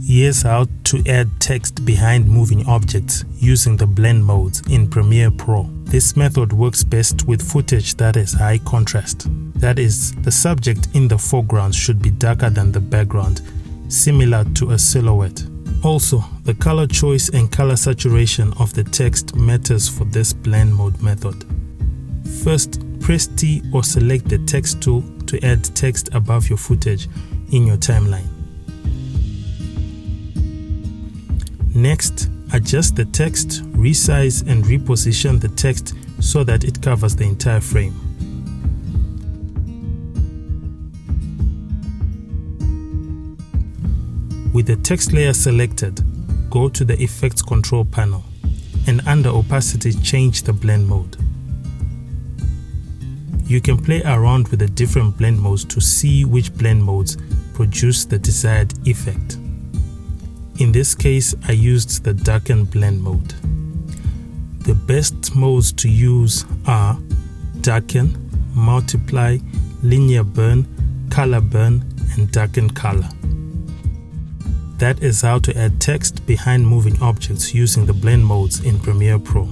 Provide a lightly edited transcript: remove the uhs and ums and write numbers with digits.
Here's how to add text behind moving objects using the blend modes in Premiere Pro. This method works best with footage that is high contrast. That is, the subject in the foreground should be darker than the background, similar to a silhouette. Also, the color choice and color saturation of the text matters for this blend mode method. First, press T or select the text tool to add text above your footage in your timeline. Next, adjust the text, resize and reposition the text so that it covers the entire frame. With the text layer selected, go to the Effects Control panel and under Opacity change the blend mode. You can play around with the different blend modes to see which blend modes produce the desired effect. In this case, I used the Darken blend mode. The best modes to use are Darken, Multiply, Linear Burn, Color Burn, and Darken Color. That is how to add text behind moving objects using the blend modes in Premiere Pro.